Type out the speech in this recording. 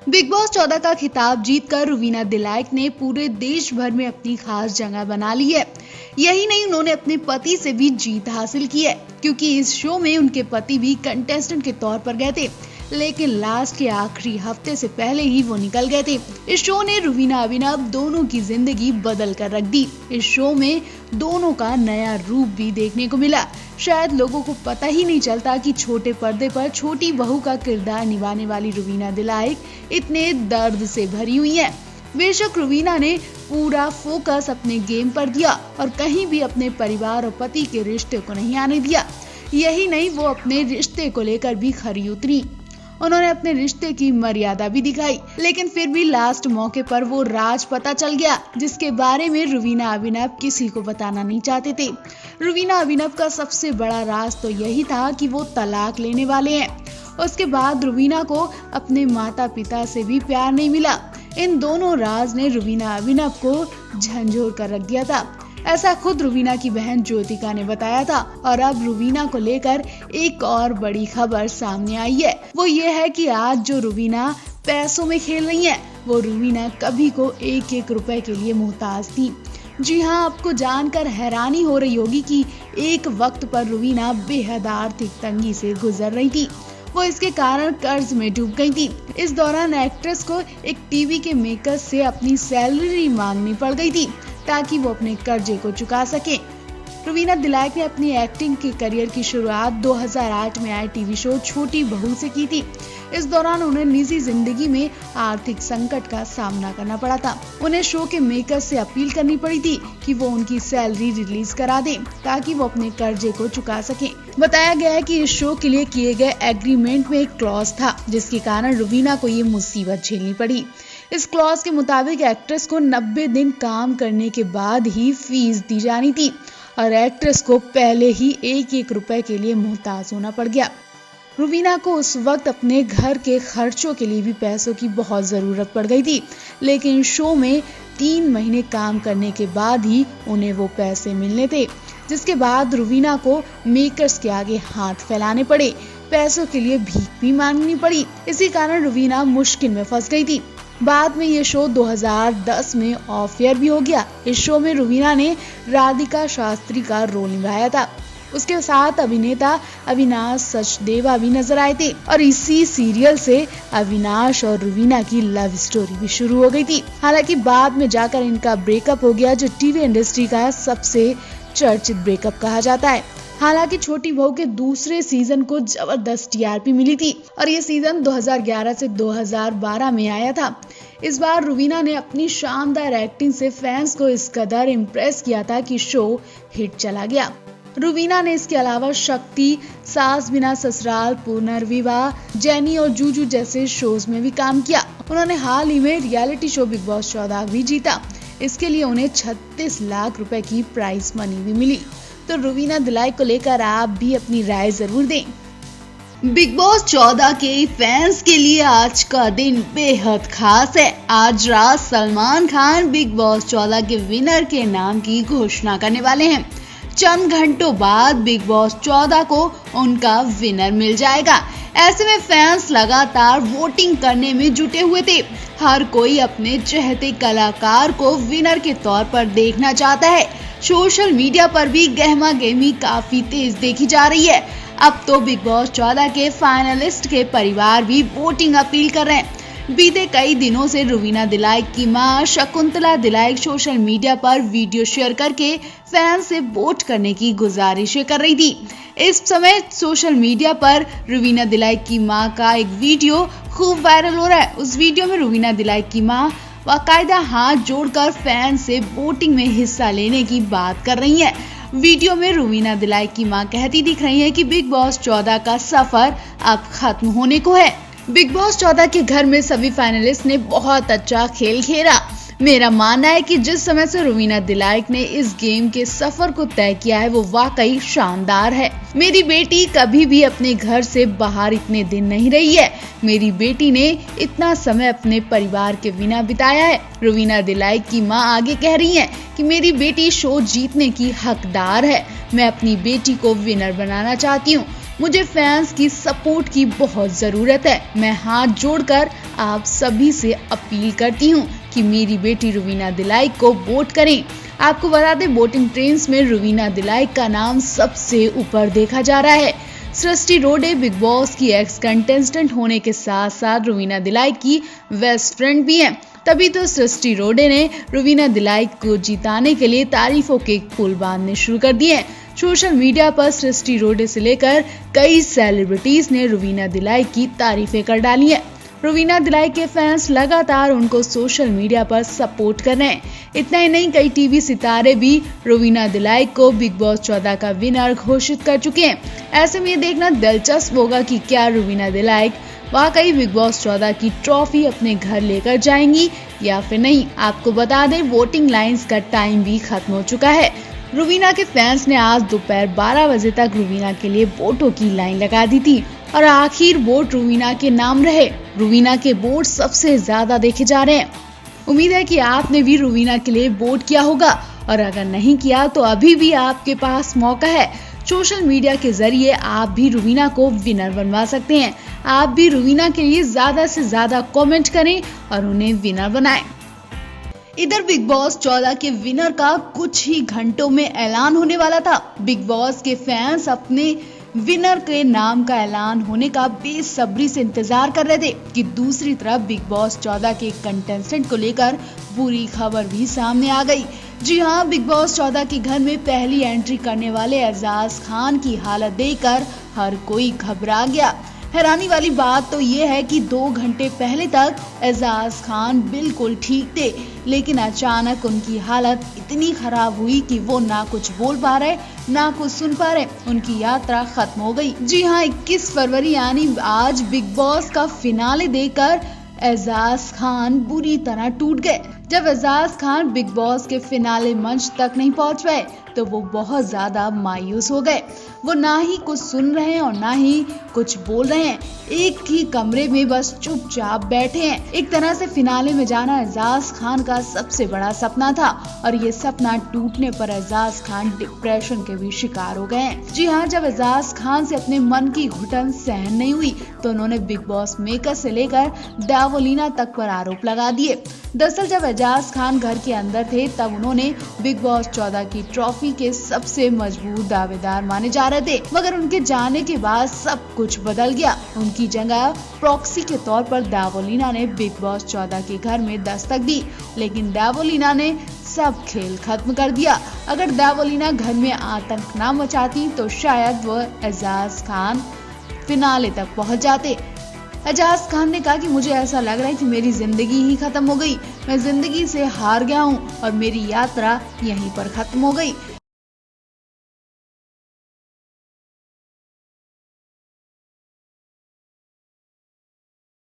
Big boss 14 का खिताब जीतकर रुवीना दिलाइक ने पूरे देश भर में अपनी खास जगह बना ली है। यही नहीं, उन्होंने अपने पति से भी जीत हासिल की है, क्योंकि इस शो में उनके पति भी कंटेस्टेंट के तौर पर गए थे, लेकिन लास्ट के आखिरी हफ्ते से पहले ही वो निकल गए थे। इस शो ने रुवीना अभिनव दोनों की जिंदगी बदल कर रख दी। इस शो में दोनों का नया रूप भी देखने को मिला। शायद लोगों को पता ही नहीं चलता कि छोटे पर्दे पर छोटी बहू का किरदार निभाने वाली रुवीना दिलाइक इतने दर्द से भरी हुई है। बेशक रुवीना ने पूरा फोकस अपने गेम पर दिया और कहीं भी अपने परिवार और पति के रिश्ते को नहीं आने दिया। यही नहीं, वो अपने रिश्ते को लेकर भी खरी उतरी। उन्होंने अपने रिश्ते की मर्यादा भी दिखाई, लेकिन फिर भी लास्ट मौके पर वो राज पता चल गया, जिसके बारे में रुवीना अभिनव किसी को बताना नहीं चाहते थे। रुवीना अभिनव का सबसे बड़ा राज तो यही था कि वो तलाक लेने वाले हैं। उसके बाद रुवीना को अपने माता पिता से भी प्यार नहीं मिला। इन दोनों राज ने रुवीना अभिनव को झंझोर कर रख दिया था। ऐसा खुद रुवीना की बहन ज्योतिका ने बताया था। और अब रुवीना को लेकर एक और बड़ी खबर सामने आई है। वो ये है कि आज जो रुवीना पैसों में खेल रही है, वो रुवीना कभी को 1-1 रुपए के लिए मोहताज थी। जी हाँ, आपको जानकर हैरानी हो रही होगी कि एक वक्त पर रुवीना बेहद आर्थिक तंगी से गुजर रही थी। वो इसके कारण कर्ज में डूब गई थी। इस दौरान एक्ट्रेस को एक टीवी के मेकर से अपनी सैलरी मांगनी पड़ गई थी, ताकि वो अपने कर्जे को चुका सके। रुवीना दिलाइक ने अपनी एक्टिंग के करियर की शुरुआत 2008 में आए टीवी शो छोटी बहू से की थी। इस दौरान उन्हें निजी जिंदगी में आर्थिक संकट का सामना करना पड़ा था। उन्हें शो के मेकर से अपील करनी पड़ी थी कि वो उनकी सैलरी रिलीज करा दें, ताकि वो अपने कर्जे को चुका सकें। बताया गया है कि इस शो के लिए किए गए एग्रीमेंट में एक क्लॉज था, जिसके कारण रुवीना को ये मुसीबत झेलनी पड़ी। इस क्लॉज के मुताबिक एक्ट्रेस को 90 दिन काम करने के बाद ही फीस दी जानी थी और एक्ट्रेस को पहले ही 1-1 रुपए के लिए मोहताज होना पड़ गया। रुवीना को उस वक्त अपने घर के खर्चों के लिए भी पैसों की बहुत जरूरत पड़ गई थी, लेकिन शो में 3 महीने काम करने के बाद ही उन्हें वो पैसे मिलने थे, जिसके बाद रुवीना को मेकर्स के आगे हाथ फैलाने पड़े। पैसों के लिए भीख भी मांगनी पड़ी। इसी कारण रुवीना मुश्किल में फंस गई थी। बाद में ये शो 2010 में ऑफ एयर भी हो गया। इस शो में रुवीना ने राधिका शास्त्री का रोल निभाया था। उसके साथ अभिनेता अविनाश सचदेवा भी नजर आए थे और इसी सीरियल से अविनाश और रुवीना की लव स्टोरी भी शुरू हो गई थी। हालांकि बाद में जाकर इनका ब्रेकअप हो गया, जो टीवी इंडस्ट्री का सबसे चर्चित ब्रेकअप कहा जाता है। हालांकि छोटी बहू के दूसरे सीजन को जबरदस्त टीआरपी मिली थी और ये सीजन 2011 से 2012 में आया था। इस बार रुवीना ने अपनी शानदार एक्टिंग से फैंस को इस कदर इम्प्रेस किया था कि शो हिट चला गया। रुवीना ने इसके अलावा शक्ति, सास बिना ससुराल, पुनर्विवाह, जेनी और जूजू जैसे शोज में भी काम किया। उन्होंने हाल ही में रियलिटी शो बिग बॉस 14 भी जीता। इसके लिए उन्हें 36 लाख रुपए की प्राइज मनी भी मिली। तो रुवीना दिलाइक को लेकर आप भी अपनी राय जरूर दें। बिग बॉस 14 के फैंस के लिए आज का दिन बेहद खास है। आज रात सलमान खान बिग बॉस 14 के विनर के नाम की घोषणा करने वाले हैं। चंद घंटों बाद बिग बॉस 14 को उनका विनर मिल जाएगा। ऐसे में फैंस लगातार वोटिंग करने में जुटे हुए थे। हर कोई अपने चहेते कलाकार को विनर के तौर पर देखना चाहता है। सोशल मीडिया पर भी गहमा गहमी काफी तेज देखी जा रही है। अब तो बिग बॉस 14 के फाइनलिस्ट के परिवार भी वोटिंग अपील कर रहे हैं। बीते कई दिनों से रुवीना दिलाइक की मां शकुंतला दिलाइक सोशल मीडिया पर वीडियो शेयर करके फैंस से वोट करने की गुजारिशें कर रही थी। इस समय सोशल मीडिया पर रुवीना दिलाइक की मां का एक वीडियो खूब वायरल हो रहा है। उस वीडियो में रुवीना दिलाइक की मां बाकायदा हाथ जोड़कर फैंस से वोटिंग में हिस्सा लेने की बात कर रही है। वीडियो में रुवीना दिलाइक की मां कहती दिख रही है कि बिग बॉस 14 का सफर अब खत्म होने को है। बिग बॉस 14 के घर में सभी फाइनलिस्ट ने बहुत अच्छा खेल खेला। मेरा मानना है कि जिस समय से रुवीना दिलाइक ने इस गेम के सफर को तय किया है, वो वाकई शानदार है। मेरी बेटी कभी भी अपने घर से बाहर इतने दिन नहीं रही है। मेरी बेटी ने इतना समय अपने परिवार के बिना बिताया है। रुवीना दिलाइक की मां आगे कह रही हैं कि मेरी बेटी शो जीतने की हकदार है। मैं अपनी बेटी को विनर बनाना चाहती हूँ। मुझे फैंस की सपोर्ट की बहुत जरूरत है। मैं हाथ जोड़कर आप सभी से अपील करती हूँ कि मेरी बेटी रुवीना दिलाइक को वोट करें। आपको बता दें, वोटिंग ट्रेंड्स में रुवीना दिलाइक का नाम सबसे ऊपर देखा जा रहा है। सृष्टि रोडे बिग बॉस की एक्स कंटेस्टेंट होने के साथ साथ रुवीना दिलाइक की बेस्ट फ्रेंड भी हैं। तभी तो सृष्टि रोडे ने रुवीना दिलाइक को जिताने के लिए तारीफों के पुल बांधने शुरू कर दिए हैं। सोशल मीडिया पर सृष्टि रोडे से लेकर कई सेलिब्रिटीज ने रुवीना दिलाइक की तारीफें कर डाली हैं। रुवीना दिलाइक के फैंस लगातार उनको सोशल मीडिया पर सपोर्ट कर रहे हैं। इतना ही नहीं, कई टीवी सितारे भी रुवीना दिलाइक को बिग बॉस 14 का विनर घोषित कर चुके हैं। ऐसे में ये देखना दिलचस्प होगा कि क्या रुवीना दिलाइक वाकई बिग बॉस 14 की ट्रॉफी अपने घर लेकर जाएंगी या फिर नहीं। आपको बता दें, वोटिंग लाइन्स का टाइम भी खत्म हो चुका है। रुवीना के फैंस ने आज दोपहर 12 बजे तक रुवीना के लिए वोटों की लाइन लगा दी थी और आखिर वोट रुवीना के नाम रहे। रुवीना के वोट सबसे ज्यादा देखे जा रहे हैं। उम्मीद है कि आपने भी रुवीना के लिए वोट किया होगा और अगर नहीं किया तो अभी भी आपके पास मौका है। सोशल मीडिया के जरिए आप भी रुवीना को विनर बनवा सकते हैं। आप भी रुवीना के लिए ज्यादा से ज्यादा कमेंट करें और उन्हें विनर बनाएं। इधर बिग बॉस 14 के विनर का कुछ ही घंटों में ऐलान होने वाला था। बिग बॉस के फैंस अपने विनर के नाम का ऐलान होने का बेसब्री से इंतजार कर रहे थे कि दूसरी तरफ बिग बॉस 14 के कंटेस्टेंट को लेकर बुरी खबर भी सामने आ गई। जी हां, बिग बॉस 14 के घर में पहली एंट्री करने वाले एजाज खान की हालत देखकर हर कोई घबरा गया। हैरानी वाली बात तो ये है कि 2 घंटे पहले तक एजाज खान बिल्कुल ठीक थे, लेकिन अचानक उनकी हालत इतनी खराब हुई कि वो ना कुछ बोल पा रहे ना कुछ सुन पा रहे। उनकी यात्रा खत्म हो गई। जी हाँ, 21 फरवरी यानी आज बिग बॉस का फिनाले देखकर एजाज खान बुरी तरह टूट गए। जब एजाज खान बिग बॉस के फिनाले मंच तक नहीं पहुंच पाए तो वो बहुत ज्यादा मायूस हो गए। वो ना ही कुछ सुन रहे हैं और ना ही कुछ बोल रहे हैं, एक ही कमरे में बस चुपचाप बैठे हैं। एक तरह से फिनाले में जाना एजाज खान का सबसे बड़ा सपना था और ये सपना टूटने पर एजाज खान डिप्रेशन के भी शिकार हो गए हैं। जी हाँ, जब एजाज खान से अपने मन की घुटन सहन नहीं हुई तो उन्होंने बिग बॉस मेकर से लेकर दावोलीना तक पर आरोप लगा दिए। दरअसल जब एजाज खान घर के अंदर थे तब उन्होंने बिग बॉस 14 की ट्रॉफी के सबसे मजबूत दावेदार माने जा रहे थे, मगर उनके जाने के बाद सब कुछ बदल गया। उनकी जगह प्रॉक्सी के तौर पर दावोलीना ने बिग बॉस 14 के घर में दस्तक दी, लेकिन दावोलीना ने सब खेल खत्म कर दिया। अगर दावोलीना घर में आतंक न मचाती तो शायद वह एजाज खान फिनाले तक पहुंच जाते। एजाज खान ने कहा कि मुझे ऐसा लग रहा है कि मेरी जिंदगी ही खत्म हो गई, मैं जिंदगी से हार गया हूं और मेरी यात्रा यहीं पर खत्म हो गई।